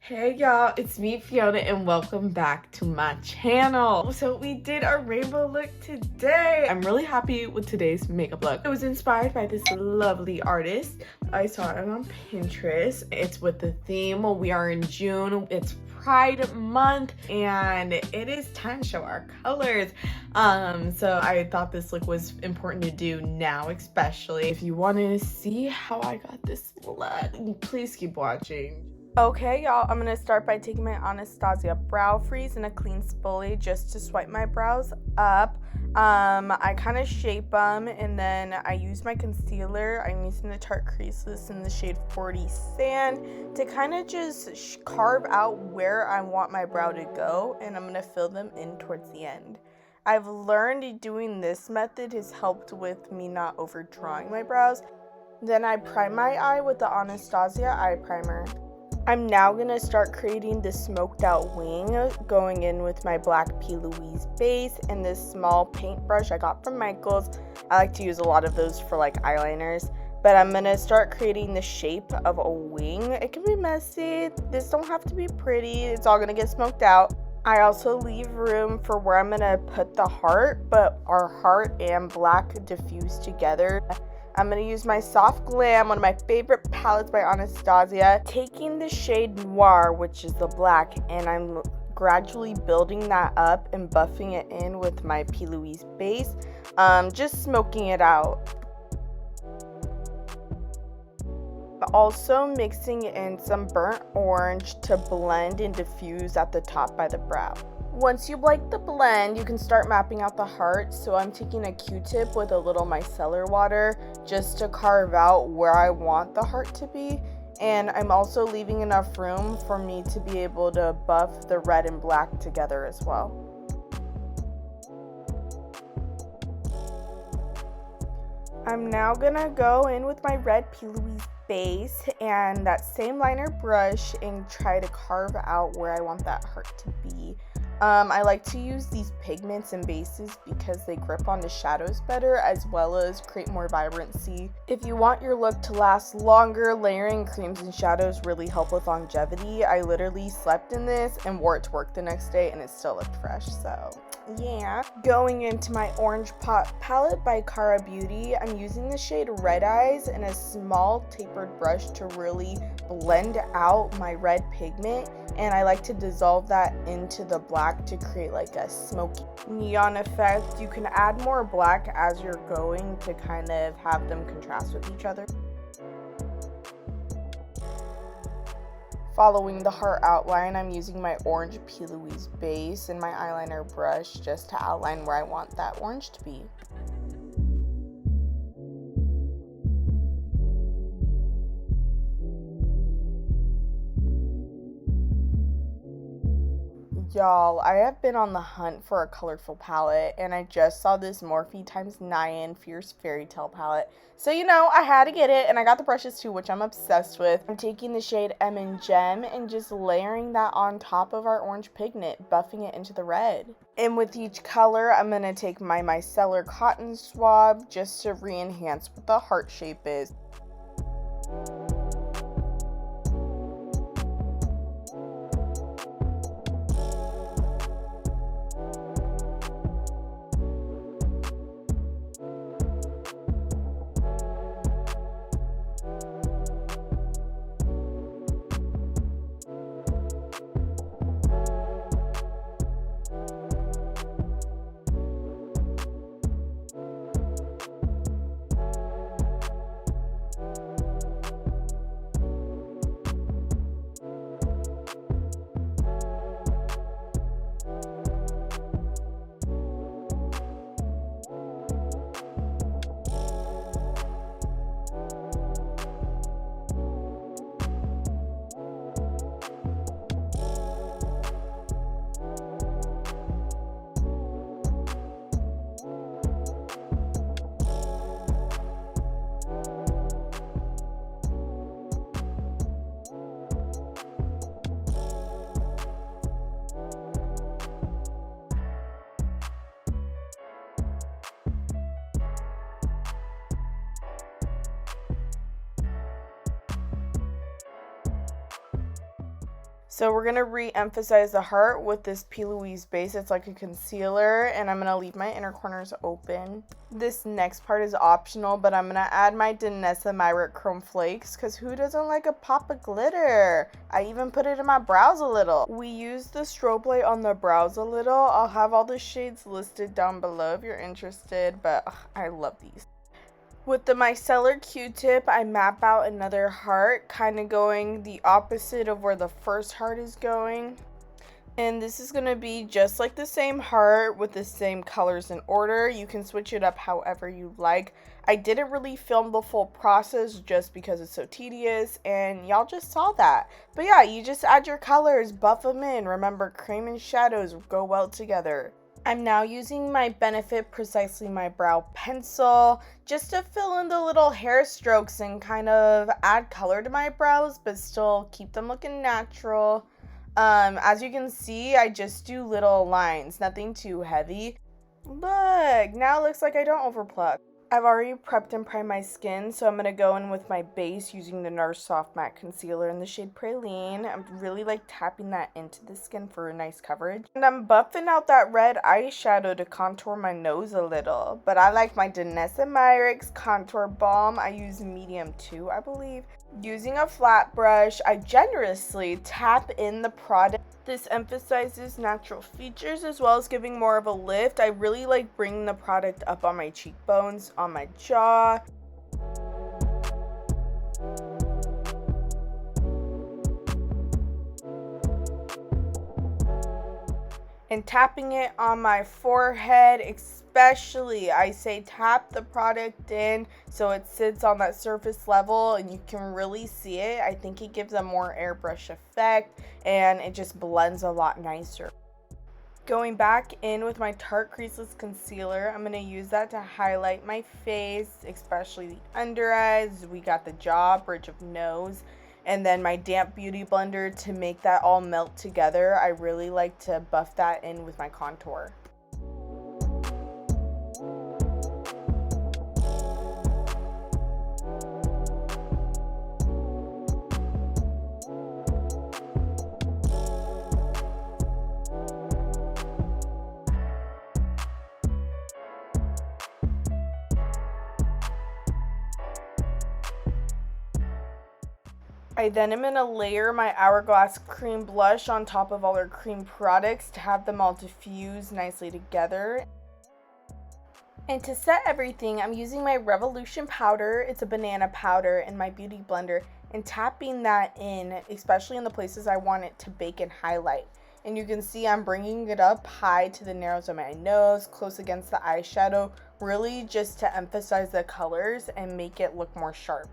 Hey y'all, it's me Fiona and welcome back to my channel. So we did a rainbow look today. I'm really happy with today's makeup look. It was inspired by this lovely artist. I saw it on Pinterest. It's with the theme, we are in June, it's Pride month and it is time to show our colors. So I thought this look was important to do now, especially if you want to see how I got this look. Please keep watching. Okay, y'all, I'm going to start by taking my Anastasia Brow Freeze in a clean spoolie just to swipe my brows up. I kind of shape them, and then I use my concealer. I'm using the Tarte Creaseless in the shade 40 Sand to kind of just carve out where I want my brow to go, and I'm going to fill them in towards the end. I've learned doing this method has helped with me not overdrawing my brows. Then I prime my eye with the Anastasia Eye Primer. I'm now going to start creating the smoked out wing, going in with my black P. Louise base and this small paintbrush I got from Michaels. I like to use a lot of those for like eyeliners, but I'm going to start creating the shape of a wing. It can be messy. This don't have to be pretty. It's all going to get smoked out. I also leave room for where I'm going to put the heart, but our heart and black diffuse together. I'm going to use my Soft Glam, one of my favorite palettes by Anastasia, taking the shade Noir, which is the black, and I'm gradually building that up and buffing it in with my P. Louise base, just smoking it out. Also mixing in some burnt orange to blend and diffuse at the top by the brow. Once you like the blend, you can start mapping out the heart. So I'm taking a Q-tip with a little micellar water just to carve out where I want the heart to be. And I'm also leaving enough room for me to be able to buff the red and black together as well. I'm now gonna go in with my red P. Louise base and that same liner brush and try to carve out where I want that heart to be. I like to use these pigments and bases because they grip onto shadows better as well as create more vibrancy. If you want your look to last longer, layering creams and shadows really help with longevity. I literally slept in this and wore it to work the next day and it still looked fresh, so yeah. Going into my Orange Pot palette by Cara Beauty, I'm using the shade Red Eyes and a small tapered brush to really blend out my red pigment, and I like to dissolve that into the black to create like a smoky neon effect. You can add more black as you're going to kind of have them contrast with each other. Following the heart outline, I'm using my orange P. Louise base and my eyeliner brush just to outline where I want that orange to be. Y'all, I have been on the hunt for a colorful palette, and I just saw this Morphe x Nyane Fierce Fairytale palette. So, you know, I had to get it, and I got the brushes too, which I'm obsessed with. I'm taking the shade M and Gem and just layering that on top of our orange pigment, buffing it into the red. And with each color, I'm going to take my micellar cotton swab just to re-enhance what the heart shape is. So we're going to re-emphasize the heart with this P. Louise base. It's like a concealer, and I'm going to leave my inner corners open. This next part is optional, but I'm going to add my Danessa Myricks Chrome Flakes, because who doesn't like a pop of glitter? I even put it in my brows a little. We use the strobe light on the brows a little. I'll have all the shades listed down below if you're interested, but I love these. With the micellar Q-tip, I map out another heart, kind of going the opposite of where the first heart is going. And this is going to be just like the same heart with the same colors and order. You can switch it up however you like. I didn't really film the full process just because it's so tedious, and y'all just saw that. But yeah, you just add your colors, buff them in. Remember, cream and shadows go well together. I'm now using my Benefit Precisely My Brow pencil just to fill in the little hair strokes and kind of add color to my brows, but still keep them looking natural. As you can see, I just do little lines, nothing too heavy. Look, now it looks like I don't overpluck. I've already prepped and primed my skin, so I'm going to go in with my base using the NARS Soft Matte Concealer in the shade Praline. I'm really like tapping that into the skin for a nice coverage. And I'm buffing out that red eyeshadow to contour my nose a little. But I like my Danessa Myricks Contour Balm. I use medium 2, I believe. Using a flat brush, I generously tap in the product. This emphasizes natural features as well as giving more of a lift. I really like bringing the product up on my cheekbones, on my jaw. And tapping it on my forehead, especially, I say tap the product in so it sits on that surface level and you can really see it. I think it gives a more airbrush effect and it just blends a lot nicer. Going back in with my Tarte Creaseless Concealer, I'm going to use that to highlight my face, especially the under eyes. We got the jaw, bridge of nose. And then my damp beauty blender to make that all melt together. I really like to buff that in with my contour. I then am going to layer my Hourglass cream blush on top of all our cream products to have them all diffuse nicely together. And to set everything, I'm using my Revolution powder. It's a banana powder in my beauty blender and tapping that in, especially in the places I want it to bake and highlight. And you can see I'm bringing it up high to the narrows of my nose, close against the eyeshadow, really just to emphasize the colors and make it look more sharp.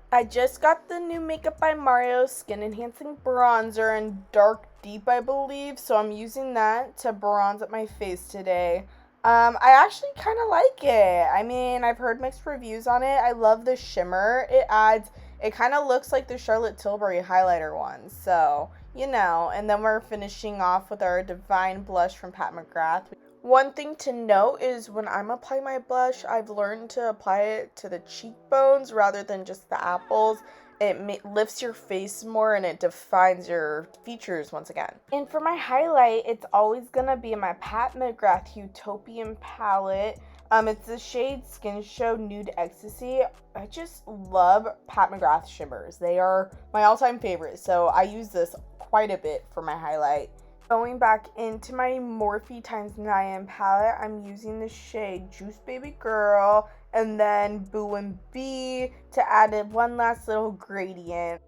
I just got the new Makeup by Mario Skin Enhancing Bronzer in Dark Deep, I believe. So I'm using that to bronze up my face today. I actually kind of like it. I mean, I've heard mixed reviews on it. I love the shimmer it adds. It kind of looks like the Charlotte Tilbury highlighter one. So, you know. And then we're finishing off with our Divine Blush from Pat Mcgrath. One thing to note is when I'm applying my blush, I've learned to apply it to the cheekbones rather than just the apples. It lifts your face more and it defines your features once again. And for my highlight, it's always going to be my Pat Mcgrath Utopian palette. It's the shade Skin Show Nude Ecstasy. I just love Pat Mcgrath shimmers. They are my all-time favorite, so I use this quite a bit for my highlight. Going back into my Morphe x Nyane palette, I'm using the shade Juice Baby Girl and then Boo and Bee to add in one last little gradient.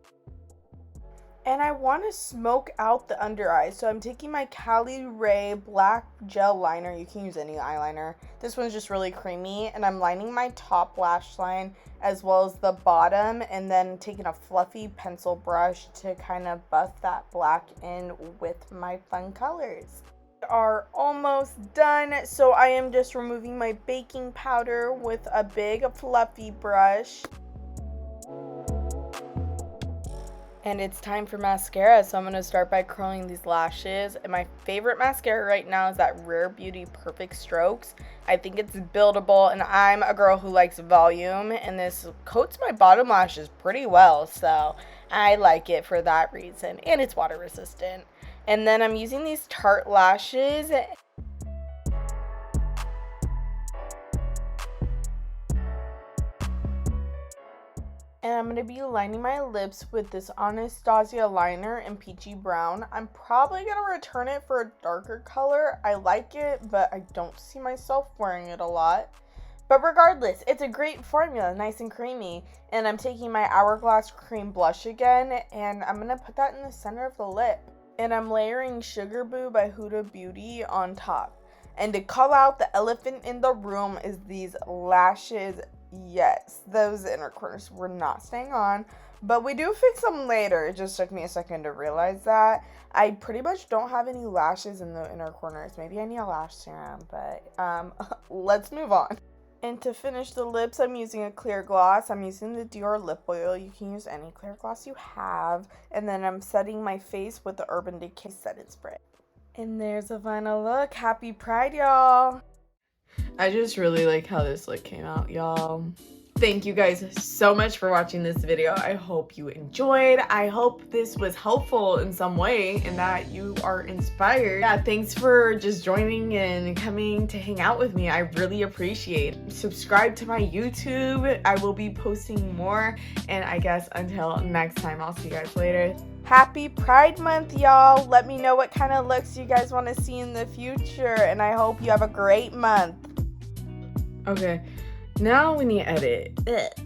And I want to smoke out the under eyes. So I'm taking my Cali Ray black gel liner. You can use any eyeliner. This one's just really creamy. And I'm lining my top lash line as well as the bottom. And then taking a fluffy pencil brush to kind of buff that black in with my fun colors. Are almost done. So I am just removing my baking powder with a big fluffy brush. And it's time for mascara, so I'm going to start by curling these lashes. And my favorite mascara right now is that Rare Beauty Perfect Strokes. I think it's buildable, and I'm a girl who likes volume, and this coats my bottom lashes pretty well, so I like it for that reason. And it's water resistant. And then I'm using these Tarte lashes. And I'm going to be lining my lips with this Anastasia liner in peachy brown. I'm probably going to return it for a darker color. I like it, but I don't see myself wearing it a lot. But regardless, it's a great formula, nice and creamy. And I'm taking my Hourglass cream blush again, and I'm going to put that in the center of the lip. And I'm layering SugarBoo by Huda Beauty on top. And to call out the elephant in the room is these lashes. Yes, those inner corners were not staying on, but we do fix them later. It just took me a second to realize that. I pretty much don't have any lashes in the inner corners. Maybe I need a lash serum, but let's move on. And to finish the lips, I'm using a clear gloss. I'm using the Dior Lip Oil. You can use any clear gloss you have. And then I'm setting my face with the Urban Decay setting spray. And there's the final look. Happy Pride, y'all! I just really like how this look came out, y'all. Thank you guys so much for watching this video. I hope you enjoyed. I hope this was helpful in some way and that you are inspired. Yeah, thanks for just joining and coming to hang out with me. I really appreciate it. Subscribe to my YouTube. I will be posting more. And I guess until next time, I'll see you guys later. Happy Pride Month, y'all. Let me know what kind of looks you guys want to see in the future. And I hope you have a great month. Okay. Now we need to edit. Ugh.